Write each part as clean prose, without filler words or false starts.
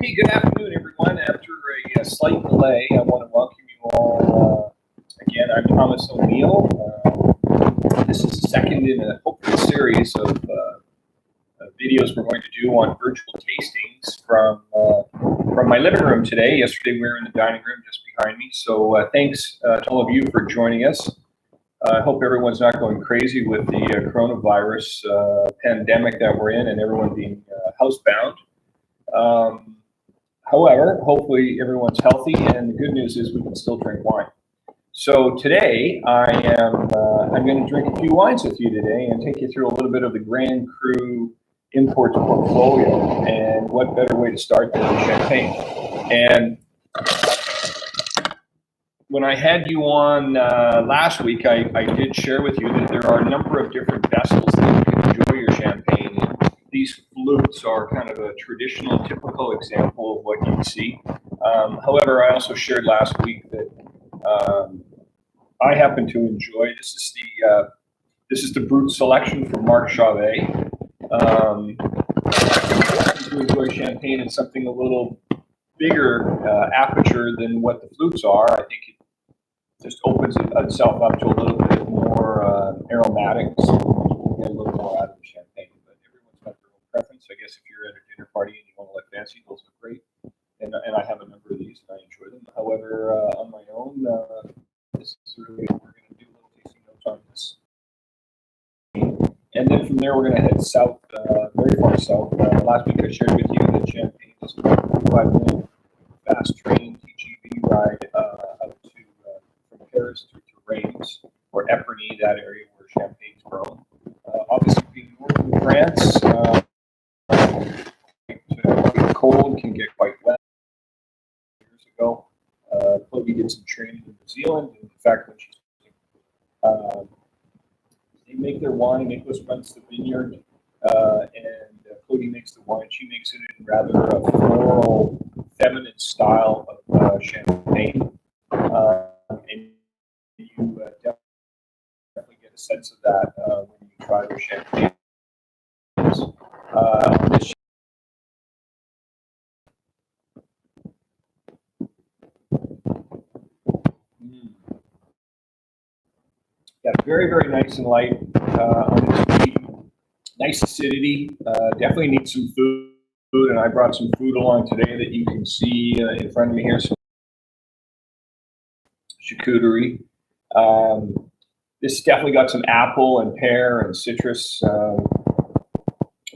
Okay, good afternoon, everyone. After a slight delay, I want to welcome you all again. I'm Thomas O'Neill. This is the second in a hopefully series of videos we're going to do on virtual tastings from my living room today. Yesterday we were in the dining room just behind me. So thanks to all of you for joining us. I hope everyone's not going crazy with the coronavirus pandemic that we're in and everyone being housebound. However, hopefully everyone's healthy, and the good news is we can still drink wine. So today I'm going to drink a few wines with you today and take you through a little bit of the Grand Cru Imports portfolio, and what better way to start than champagne. And when I had you on last week, I did share with you that there are a number of different vessels that you can enjoy your champagne in. These flutes are kind of a traditional, typical example of what you see. However, I also shared last week that I happen to enjoy. This is the Brut selection from Marc Chauvet. I happen to enjoy champagne in something a little bigger aperture than what the flutes are. I think it just opens itself up to a little bit more aromatics. You get a little more out of the champagne. Got their own preference. I guess if you're at a dinner party and you want to look fancy, those look great. And I have a number of these and I enjoy them. However, on my own, this is really, we're going to do a little tasting notes on this. And then from there, we're going to head south, very far south. Last week I shared with you that Champagne is about a 45-minute fast train TGV ride out to from Paris to Reims or Epernay, that area where Champagne's grown. Obviously, being northern France, quite cold, can get quite wet. Years ago, Chloe did some training in New Zealand, and in fact, when they make their wine, Nicholas runs the vineyard, and Chloe makes the wine. She makes it in rather a floral, feminine style of champagne, and you definitely get a sense of that when you try their champagne. Got very, very nice and light on its feet. Nice acidity. Definitely need some food, and I brought some food along today that you can see in front of me here. Some charcuterie. This definitely got some apple and pear and citrus,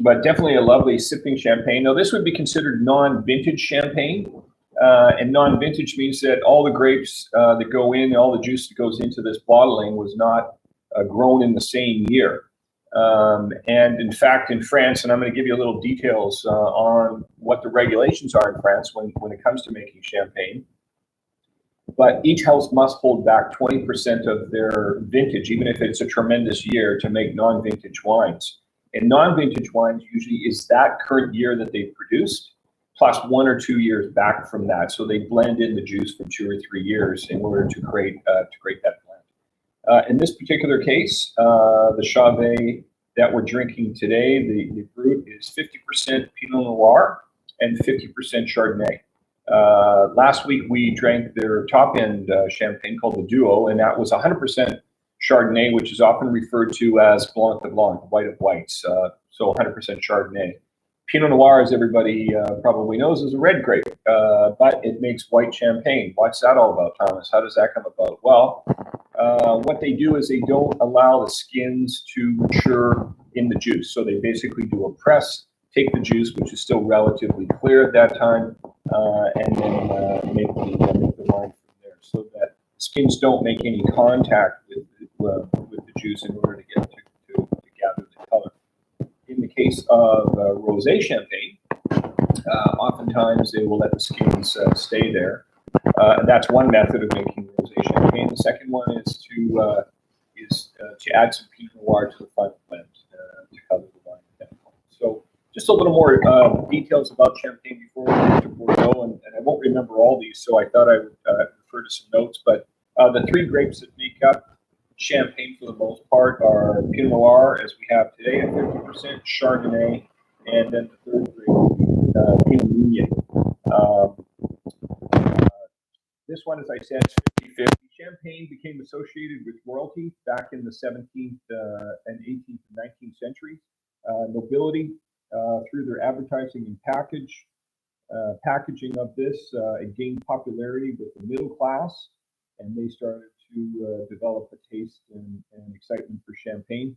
but definitely a lovely sipping champagne. Now, this would be considered non-vintage champagne. And non-vintage means that all the grapes that go in, all the juice that goes into this bottling was not grown in the same year. And in fact, in France, and I'm going to give you a little details on what the regulations are in France when it comes to making champagne. But each house must hold back 20% of their vintage, even if it's a tremendous year, to make non-vintage wines. And non-vintage wines usually is that current year that they've produced, plus 1 or 2 years back from that. So they blend in the juice from 2 or 3 years in order to create that blend. In this particular case, the Chauvet that we're drinking today, the Brut, is 50% Pinot Noir and 50% Chardonnay. Last week we drank their top-end champagne called the Duo, and that was 100% Chardonnay, which is often referred to as Blanc de Blanc, white of whites, so 100% Chardonnay. Pinot Noir, as everybody probably knows, is a red grape, but it makes white champagne. What's that all about, Thomas? How does that come about? Well, what they do is they don't allow the skins to mature in the juice. So they basically do a press, take the juice, which is still relatively clear at that time, and then make the wine from there, so that the skins don't make any contact with the juice in order to get to gather the color. In the case of rosé champagne, oftentimes they will let the skins stay there. That's one method of making rosé champagne. The second one is to add some Pinot Noir to the final blend to color the wine at that point. So just a little more details about champagne before we get to Bordeaux, and I won't remember all these, so I thought I would refer to some notes. But the three grapes that make up champagne for the most part are Pinot Noir, as we have today, at 50%, Chardonnay, and then the third grape would be Pinot Meunier. Um, this one, as I said, is 50-50. Champagne became associated with royalty back in the 17th and 18th and 19th centuries. Nobility, through their advertising and packaging of this, it gained popularity with the middle class, and they started to develop a taste and excitement for champagne.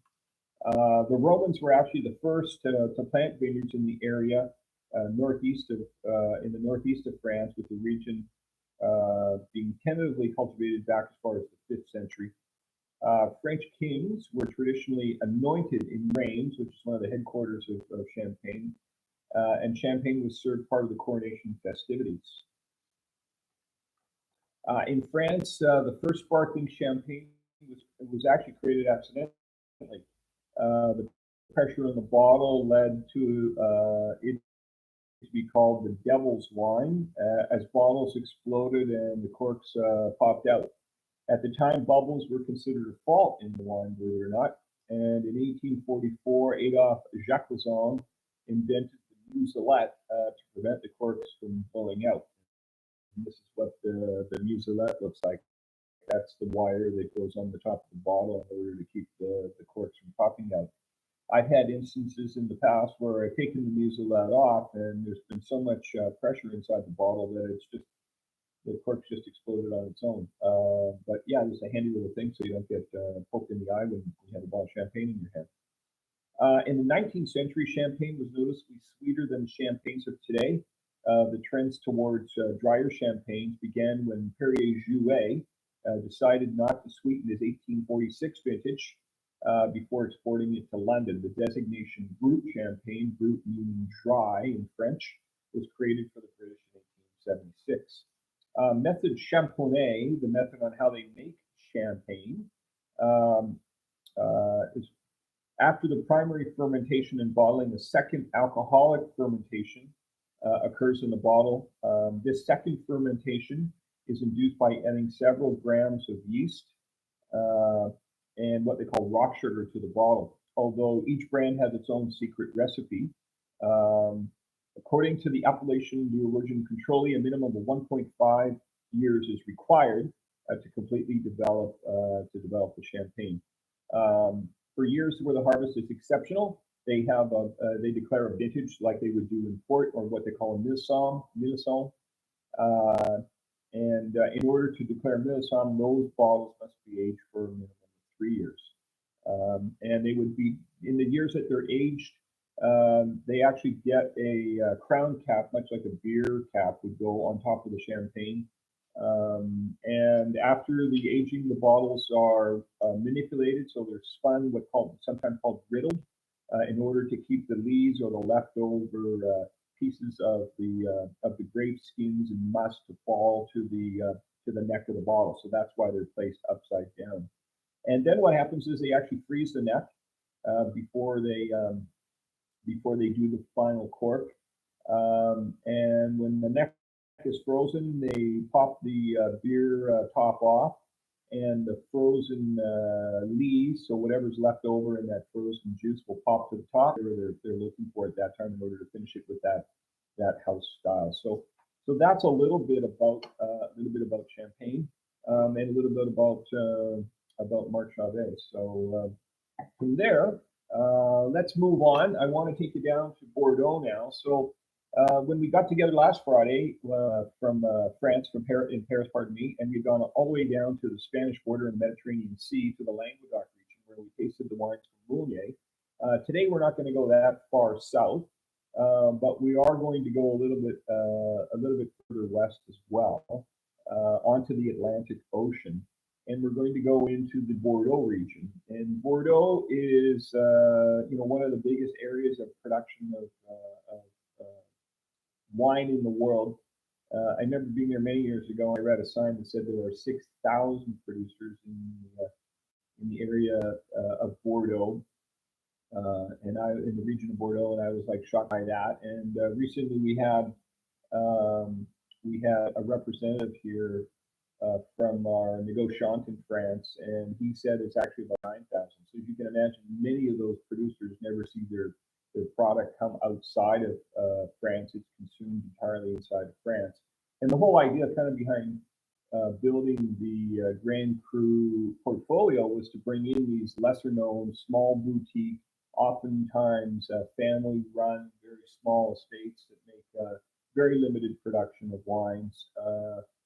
The Romans were actually the first to plant vineyards in the area in the northeast of France, with the region being tentatively cultivated back as far as the 5th century. French kings were traditionally anointed in Reims, which is one of the headquarters of Champagne, and champagne was served part of the coronation festivities. In France, the first sparkling champagne was actually created accidentally. The pressure in the bottle led to it to be called the devil's wine, as bottles exploded and the corks popped out. At the time, bubbles were considered a fault in the wine, believe it or not. And in 1844, Adolphe Jacquesson invented the muselette to prevent the corks from blowing out. And this is what the muselette looks like. That's the wire that goes on the top of the bottle in order to keep the corks from popping out. I've had instances in the past where I've taken the muselette off, and there's been so much pressure inside the bottle that it's just the cork just exploded on its own. But yeah, it's a handy little thing so you don't get poked in the eye when you have a bottle of champagne in your hand. In the 19th century, champagne was noticeably sweeter than champagnes of today. The trends towards drier champagnes began when Perrier-Jouët decided not to sweeten his 1846 vintage before exporting it to London. The designation Brut champagne, Brut meaning dry in French, was created for the British in 1876. Method Champonnet, the method on how they make champagne, is after the primary fermentation and bottling, the second alcoholic fermentation occurs in the bottle. This second fermentation is induced by adding several grams of yeast and what they call rock sugar to the bottle. Although each brand has its own secret recipe, according to the appellation New Origin Controlling, a minimum of 1.5 years is required to completely develop the champagne. For years where the harvest is exceptional, they declare a vintage like they would do in port, or what they call a millésime. And in order to declare millésime, those bottles must be aged for a minimum of 3 years. And they would be, in the years that they're aged, they actually get a crown cap, much like a beer cap would go on top of the champagne. And after the aging, the bottles are manipulated, so they're spun, sometimes called griddled, in order to keep the lees or the leftover pieces of the grape skins and must to fall to the neck of the bottle. So that's why they're placed upside down. And then what happens is they actually freeze the neck before they do the final cork. And when the neck is frozen, they pop the beer top off, and the frozen lees, so whatever's left over in that frozen juice, will pop to the top. They're looking for at that time in order to finish it with that house style. So that's a little bit about champagne, and a little bit about Marc Chauvet. So from there, let's move on. I want to take you down to Bordeaux now. So when we got together last Friday from France, in Paris, pardon me, and we've gone all the way down to the Spanish border and the Mediterranean Sea to the Languedoc region, where we tasted the wines from Moulinier. Today we're not going to go that far south, but we are going to go a little bit further west as well, onto the Atlantic Ocean. And we're going to go into the Bordeaux region. And Bordeaux is, one of the biggest areas of production of wine in the world. I remember being there many years ago. I read a sign that said there were 6,000 producers in the area of Bordeaux, and in the region of Bordeaux, and I was like shocked by that. And recently we had a representative here from our negociant in France, and he said it's actually about 9,000. So as you can imagine, many of those producers never see their the product come outside of France. It's consumed entirely inside of France. And the whole idea kind of behind building the Grand Cru portfolio was to bring in these lesser known, small boutique, oftentimes family-run, very small estates that make very limited production of wines,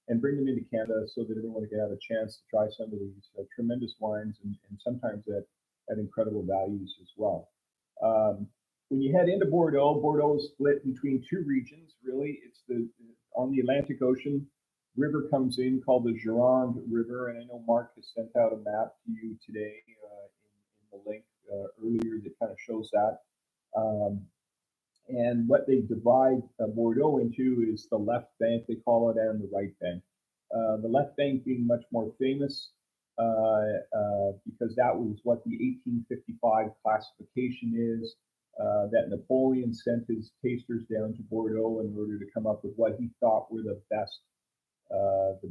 and bring them into Canada so that everyone can have a chance to try some of these tremendous wines, and sometimes at incredible values as well. When you head into Bordeaux, Bordeaux is split between two regions, really. It's on the Atlantic Ocean. River comes in called the Gironde River, and I know Mark has sent out a map to you today in the link earlier that kind of shows that. And what they divide Bordeaux into is the left bank, they call it, and the right bank. The left bank being much more famous because that was what the 1855 classification is, that Napoleon sent his tasters down to Bordeaux in order to come up with what he thought were the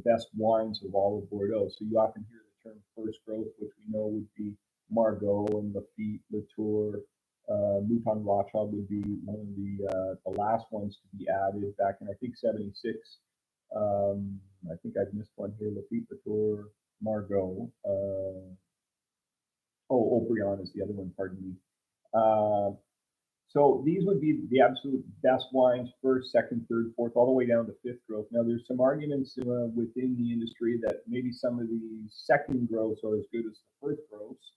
best wines of all of Bordeaux. So you often hear the term first growth, which we know would be Margaux and Lafite, Latour. Mouton Rothschild would be one of the last ones to be added back in, I think, 76. I think I've missed one here. Lafite, Latour, Margaux. Aubryon is the other one, pardon me. So these would be the absolute best wines, first, second, third, fourth, all the way down to fifth growth. Now, there's some arguments within the industry that maybe some of the second growths are as good as the first growths.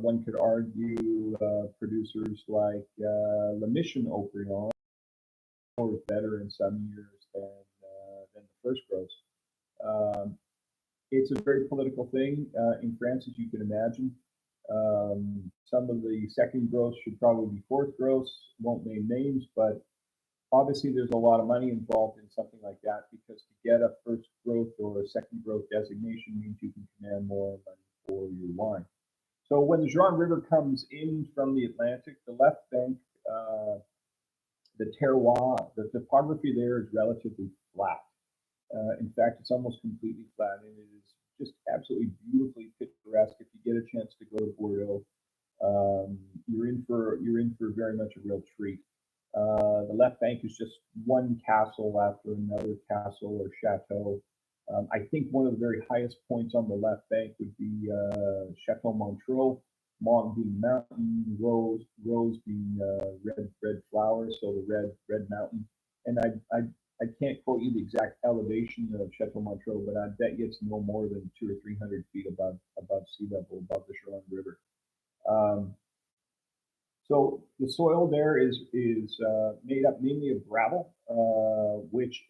One could argue producers like Le Mission Aubryon are better in some years than the first growths. It's a very political thing in France, as you can imagine. Some of the second growths should probably be fourth growths. Won't name names, but obviously there's a lot of money involved in something like that, because to get a first growth or a second growth designation means you can command more money for your wine. So when the Gironde River comes in from the Atlantic, the left bank, the terroir, the topography there is relatively flat. In fact, it's almost completely flat, and it is just absolutely beautifully picturesque. If you get a chance to go to Bordeaux, you're in for very much a real treat. The left bank is just one castle after another castle or chateau. I think one of the very highest points on the left bank would be Chateau Montreux, Mont being mountain, Rose being red flowers, so the red mountain. And I can't quote you the exact elevation of Chateau Montreux, but I bet you it's no more than 200 or 300 feet above sea level, above the Gironde River. So the soil there is made up mainly of gravel, which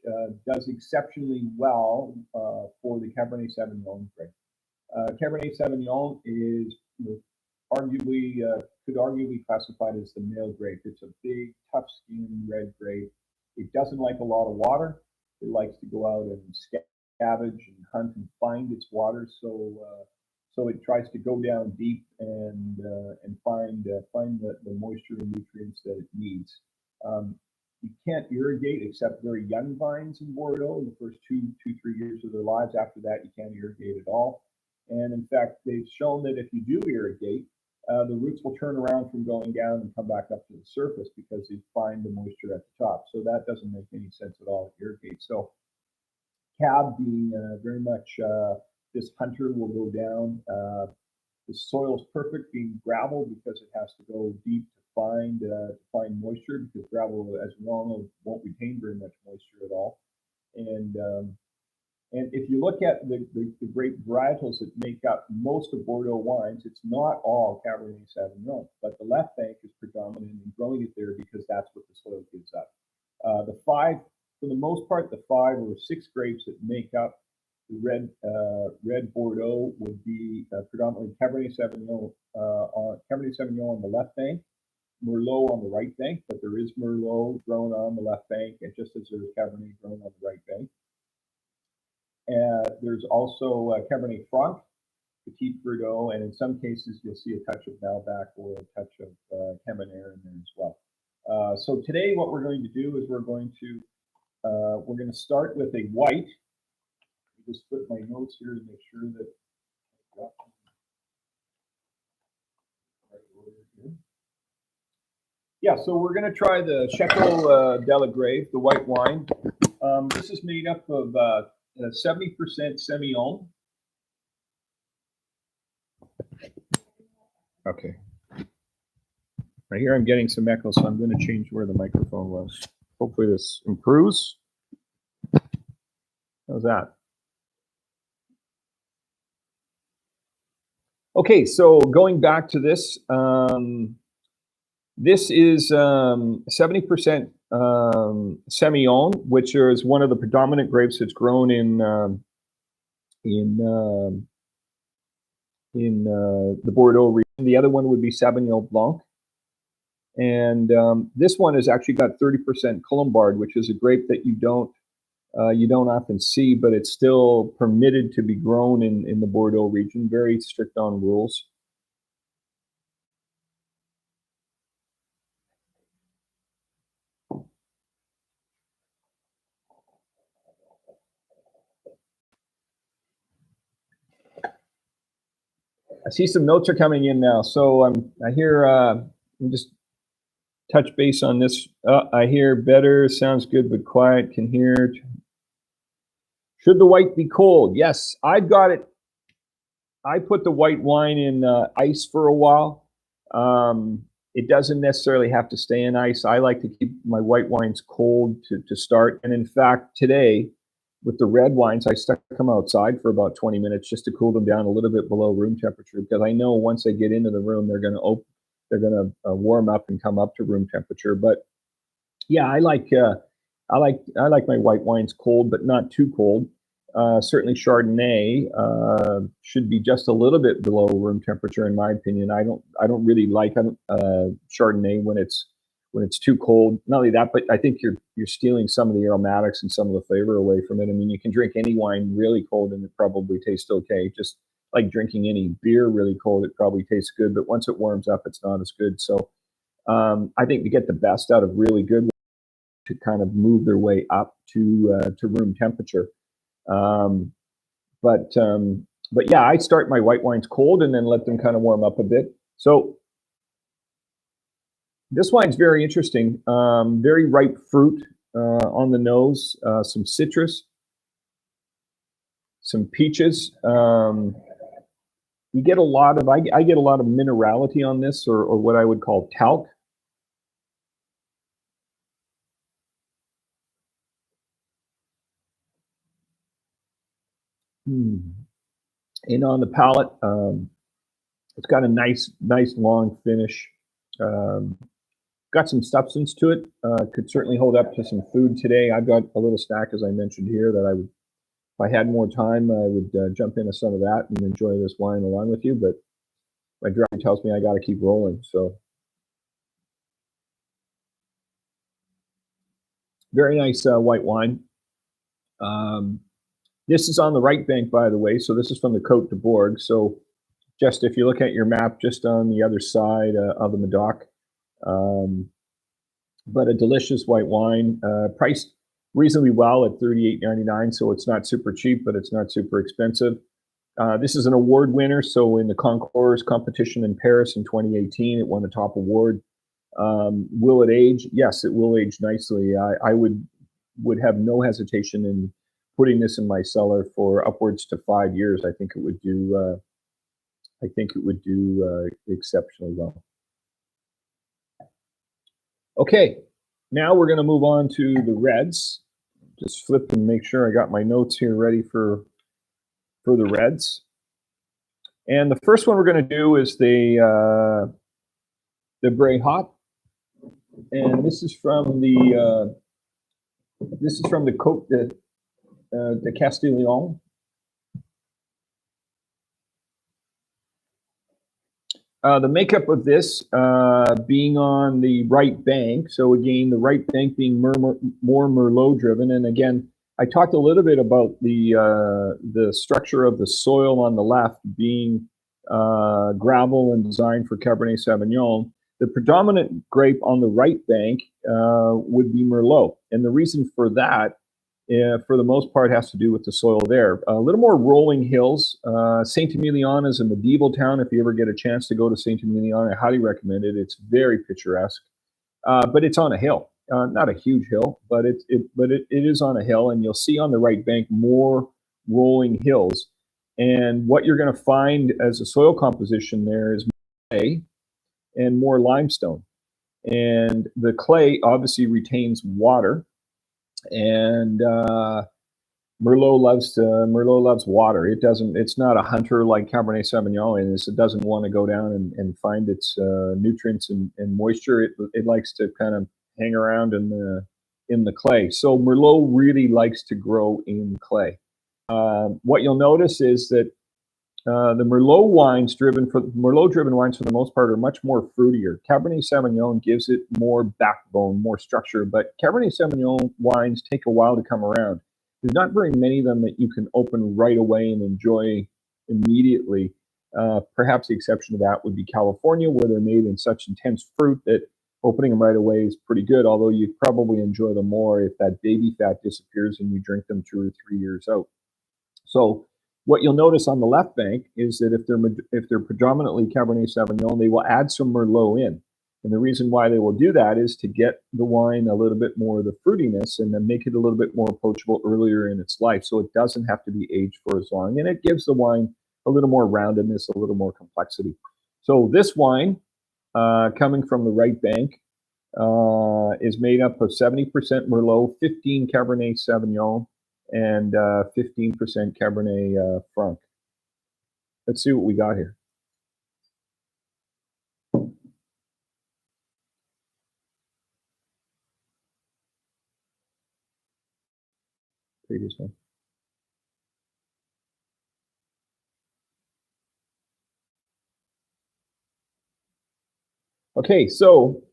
does exceptionally well for the Cabernet Sauvignon grape. Cabernet Sauvignon is could arguably be classified as the male grape. It's a big, tough-skinned red grape. It doesn't like a lot of water. It likes to go out and scavenge and hunt and find its water. So it tries to go down deep and find the moisture and nutrients that it needs. You can't irrigate except very young vines in Bordeaux in the first 3 years of their lives. After that, you can't irrigate at all. And in fact, they've shown that if you do irrigate, the roots will turn around from going down and come back up to the surface because they find the moisture at the top. So that doesn't make any sense at all to irrigate. So Cab being very much this hunter will go down. The soil is perfect, being gravel, because it has to go deep to find moisture, because gravel, as we all know, won't retain very much moisture at all. And if you look at the grape varietals that make up most of Bordeaux wines, it's not all Cabernet Sauvignon, but the left bank is predominant in growing it there because that's what the soil gives up. For the most part, the 5 or 6 grapes that make up the red Bordeaux would be predominantly Cabernet Sauvignon on the left bank, Merlot on the right bank, but there is Merlot grown on the left bank, and just as there's Cabernet grown on the right bank. There's also Cabernet Franc, Petit Verdot, and in some cases you'll see a touch of Malbec or a touch of Cabernet in there as well. So today what we're going to do is we're going to start with a white. Just put my notes here to make sure that I've got them right order here. Yeah, so we're going to try the Shekel de la Grave, the white wine. This is made up of 70% Semillon. Okay. Right here I'm getting some echo, so I'm going to change where the microphone was. Hopefully this improves. How's that? Okay, so going back to this, this is 70% Semillon, which is one of the predominant grapes that's grown in the Bordeaux region. The other one would be Sauvignon Blanc, and this one has actually got 30% Colombard, which is a grape that you don't often see, but it's still permitted to be grown in the Bordeaux region. Very strict on rules. I see some notes are coming in now, so I hear. Just touch base on this. I hear better, sounds good, but quiet. Can hear. Should the white be cold? Yes, I've got it. I put the white wine in ice for a while. It doesn't necessarily have to stay in ice. I like to keep my white wines cold to start. And in fact, today, with the red wines, I stuck them outside for about 20 minutes just to cool them down a little bit below room temperature, because I know once they get into the room, they're going to warm up and come up to room temperature. But yeah, I like my white wines cold, but not too cold. Certainly Chardonnay should be just a little bit below room temperature, in my opinion. I don't really like Chardonnay when it's too cold. Not only that, but I think you're stealing some of the aromatics and some of the flavor away from it. I mean, you can drink any wine really cold and it probably tastes okay. Just like drinking any beer really cold, it probably tastes good, but once it warms up, it's not as good. So I think to get the best out of really good, to kind of move their way up to room temperature. But yeah, I start my white wines cold and then let them kind of warm up a bit. So this wine's very interesting. Very ripe fruit on the nose, some citrus, some peaches. You get a lot of, I get a lot of minerality on this, or what I would call talc. And on the palate, it's got a nice long finish. Got some substance to it. Could certainly hold up to some food today. I've got a little snack, as I mentioned here, that I would, if I had more time, I would jump into some of that and enjoy this wine along with you. But my driver tells me I got to keep rolling. So very nice white wine. This is on the right bank, by the way. So this is from the Côte de Bourg. So just if you look at your map, just on the other side of the Medoc. But a delicious white wine, priced reasonably well at $38.99. So it's not super cheap, but it's not super expensive. This is an award winner. So in the Concours competition in Paris in 2018, it won the top award. Will it age? Yes, it will age nicely. I would have no hesitation in putting this in my cellar for upwards to 5 years. I think it would do. I think it would do exceptionally well. Okay, now we're going to move on to the reds. Just flip and make sure I got my notes here ready for the reds. And the first one we're going to do is the Bréhat, and this is from the Côte de Castillon. The makeup of this being on the right bank. So again, the right bank being more Merlot driven. And again, I talked a little bit about the structure of the soil on the left being gravel and designed for Cabernet Sauvignon. The predominant grape on the right bank would be Merlot. And the reason for that, for the most part, has to do with the soil there. A little more rolling hills. Saint-Emilion is a medieval town. If you ever get a chance to go to Saint-Emilion, I highly recommend it. It's very picturesque. but it's on a hill, not a huge hill, but it is on a hill, and you'll see on the right bank more rolling hills. And what you're going to find as a soil composition there is clay and more limestone. And the clay obviously retains water, and Merlot loves water. It's not a hunter like Cabernet Sauvignon, and it doesn't want to go down and find its nutrients and moisture. It likes to kind of hang around in the clay. So Merlot really likes to grow in clay. What you'll notice is that the Merlot-driven wines, for the most part, are much more fruitier. Cabernet Sauvignon gives it more backbone, more structure, but Cabernet Sauvignon wines take a while to come around. There's not very many of them that you can open right away and enjoy immediately. Perhaps the exception to that would be California, where they're made in such intense fruit that opening them right away is pretty good, although you probably enjoy them more if that baby fat disappears and you drink them 2 or 3 years out. So what you'll notice on the left bank is that if they're predominantly Cabernet Sauvignon, they will add some Merlot in. And the reason why they will do that is to get the wine a little bit more of the fruitiness and then make it a little bit more approachable earlier in its life, so it doesn't have to be aged for as long. And it gives the wine a little more roundedness, a little more complexity. So this wine, coming from the right bank, is made up of 70% Merlot, 15 Cabernet Sauvignon, and 15% Cabernet Franc. Let's see what we got here. Previous one. Okay, so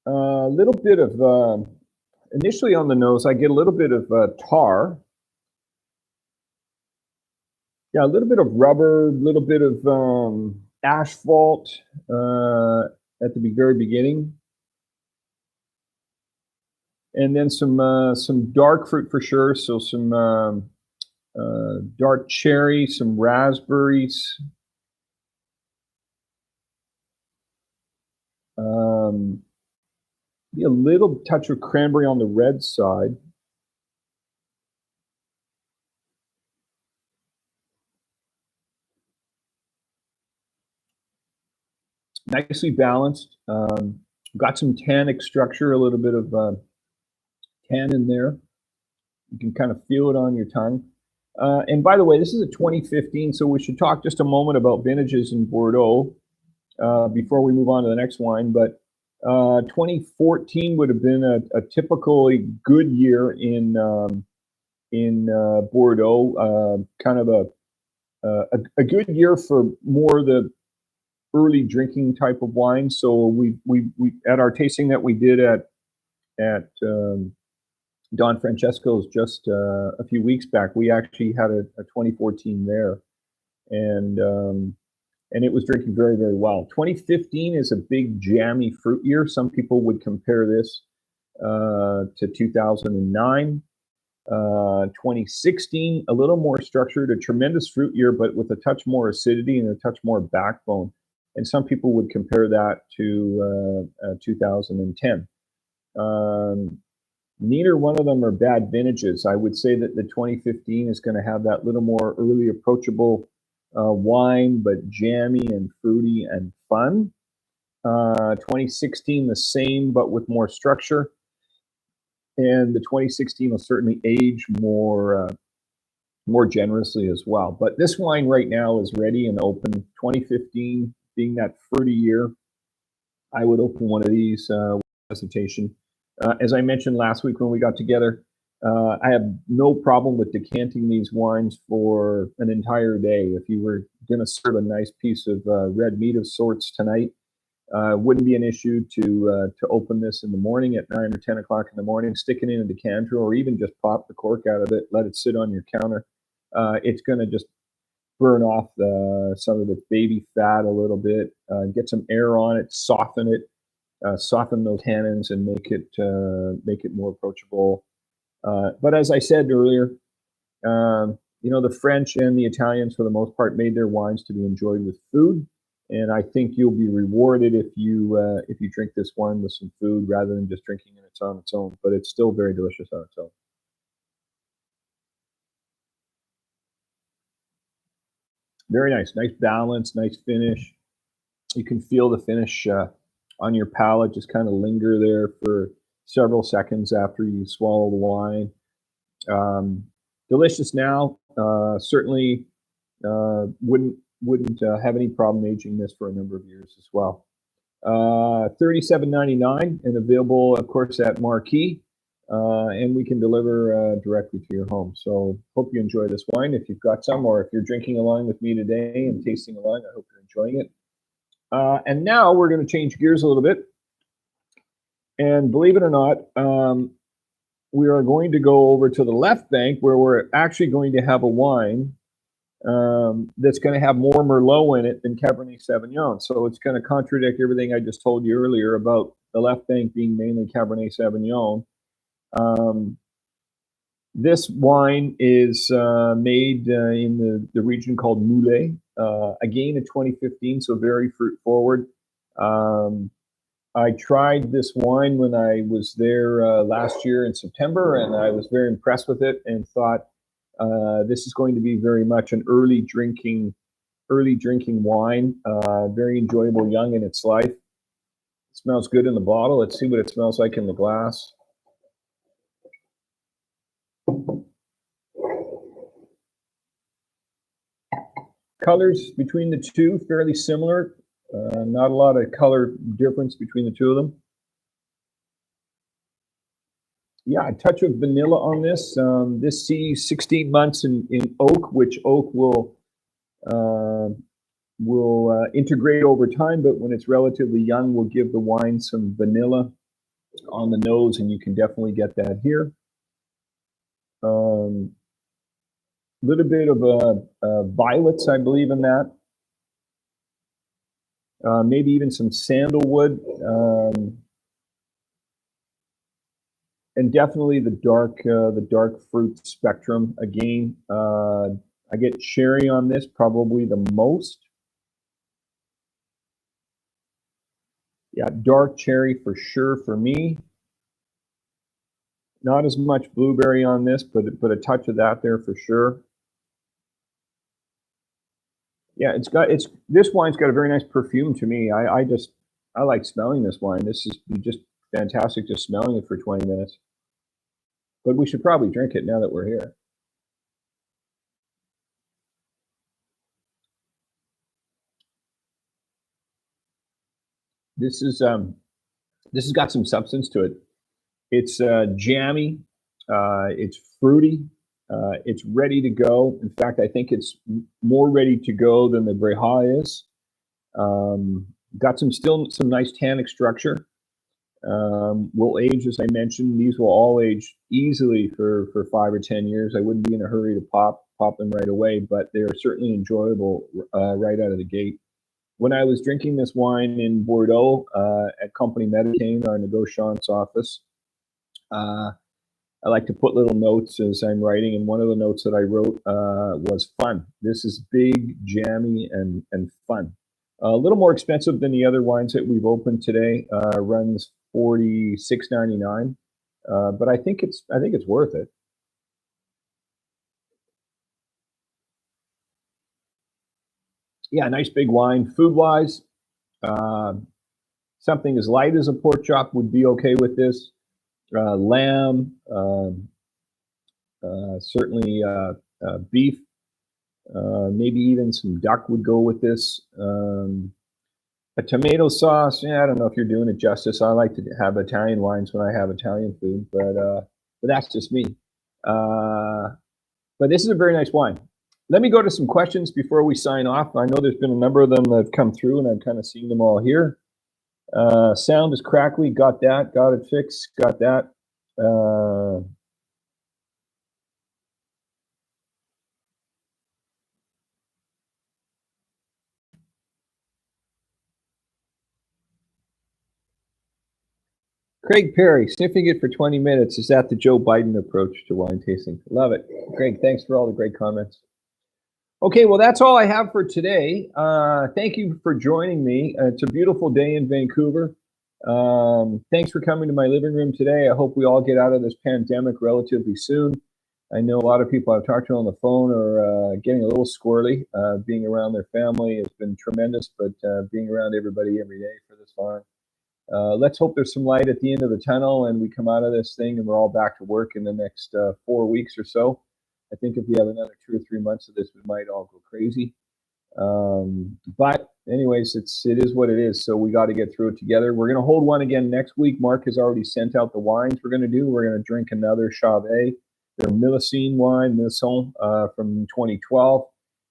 a little bit of initially on the nose, I get a little bit of tar. Yeah, a little bit of rubber, a little bit of asphalt at the very beginning, and then some dark fruit for sure. So some dark cherry, some raspberries, be a little touch of cranberry on the red side. Nicely balanced. Got some tannic structure, a little bit of tan in there. You can kind of feel it on your tongue. And by the way, this is a 2015, so we should talk just a moment about vintages in Bordeaux before we move on to the next wine. But 2014 would have been a typically good year in Bordeaux. Kind of a good year for more of the early drinking type of wine. So we at our tasting that we did at Don Francesco's just a few weeks back, we actually had a 2014 there, and it was drinking very, very well. 2015 is a big jammy fruit year. Some people would compare this to 2009. 2016, a little more structured, a tremendous fruit year, but with a touch more acidity and a touch more backbone. And some people would compare that to 2010. Neither one of them are bad vintages. I would say that the 2015 is going to have that little more early approachable wine, but jammy and fruity and fun. 2016, the same, but with more structure. And the 2016 will certainly age more generously as well. But this wine right now is ready and open. 2015 being that fruity year, I would open one of these with hesitation. As I mentioned last week when we got together, I have no problem with decanting these wines for an entire day. If you were going to serve a nice piece of red meat of sorts tonight, wouldn't be an issue to open this in the morning at 9 or 10 o'clock in the morning, stick it in a decanter, or even just pop the cork out of it, let it sit on your counter. It's going to just burn off some of its baby fat a little bit, get some air on it, soften it, soften those tannins, and make it more approachable. But as I said earlier, the French and the Italians, for the most part, made their wines to be enjoyed with food. And I think you'll be rewarded if you drink this wine with some food rather than just drinking it on its own. But it's still very delicious on its own. Very nice balance, nice finish. You can feel the finish on your palate just kind of linger there for several seconds after you swallow the wine. Delicious now. Certainly wouldn't have any problem aging this for a number of years as well. $37.99 and available, of course, at Marquee. And we can deliver directly to your home. So hope you enjoy this wine if you've got some, or if you're drinking along with me today and tasting along, I hope you're enjoying it. And now we're going to change gears a little bit. And believe it or not, we are going to go over to the left bank where we're actually going to have a wine that's going to have more Merlot in it than Cabernet Sauvignon. So it's going to contradict everything I just told you earlier about the left bank being mainly Cabernet Sauvignon. This wine is made in the region called Moulet, again in 2015, so very fruit forward. I tried this wine when I was there last year in September, and I was very impressed with it and thought this is going to be very much an early drinking wine, very enjoyable young in its life. It smells good in the bottle. Let's see what it smells like in the glass. Colors between the two, fairly similar. Not a lot of color difference between the two of them. Yeah, a touch of vanilla on this. This sees 16 months in oak, which oak will integrate over time, but when it's relatively young, will give the wine some vanilla on the nose, and you can definitely get that here. Little bit of violets, I believe, in that. Maybe even some sandalwood, and definitely the dark fruit spectrum. Again, I get cherry on this probably the most. Yeah, dark cherry for sure for me. Not as much blueberry on this, but a touch of that there for sure. Yeah, this wine's got a very nice perfume to me. I like smelling this wine. This is just fantastic just smelling it for 20 minutes. But we should probably drink it now that we're here. This has got some substance to it. It's jammy, it's fruity, it's ready to go. In fact, I think it's more ready to go than the Breha is. Got some nice tannic structure. Will age, as I mentioned. These will all age easily for 5 or 10 years. I wouldn't be in a hurry to pop them right away, but they are certainly enjoyable right out of the gate. When I was drinking this wine in Bordeaux at Company Mediterranean, our negociant's office, I like to put little notes as I'm writing, and one of the notes that I wrote was fun. This is big, jammy, and fun. A little more expensive than the other wines that we've opened today. Runs $46.99, but I think it's worth it. Yeah, nice big wine. Food-wise, something as light as a pork chop would be okay with this. Lamb, certainly beef, maybe even some duck would go with this. A tomato sauce, yeah, I don't know if you're doing it justice. I like to have Italian wines when I have Italian food, but that's just me. But this is a very nice wine. Let me go to some questions before we sign off. I know there's been a number of them that have come through, and I've kind of seen them all here. Sound is crackly. Got that. Got it fixed. Got that. Craig Perry, sniffing it for 20 minutes. Is that the Joe Biden approach to wine tasting? Love it. Craig, thanks for all the great comments. Okay, well, that's all I have for today. Thank you for joining me. It's a beautiful day in Vancouver. Thanks for coming to my living room today. I hope we all get out of this pandemic relatively soon. I know a lot of people I've talked to on the phone are getting a little squirrely. Being around their family has been tremendous, but being around everybody every day for this long. Let's hope there's some light at the end of the tunnel and we come out of this thing and we're all back to work in the next 4 weeks or so. I think if we have another 2 or 3 months of this, we might all go crazy. But anyways, it is what it is. So we got to get through it together. We're going to hold one again next week. Mark has already sent out the wines we're going to do. We're going to drink another Chauvet, their Millesine wine, Millesine from 2012.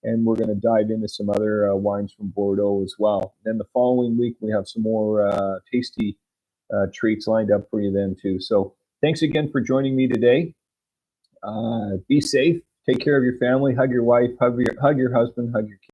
And we're going to dive into some other wines from Bordeaux as well. Then the following week, we have some more tasty treats lined up for you then too. So thanks again for joining me today. Be safe. Take care of your family. Hug your wife. Hug your husband. Hug your kids.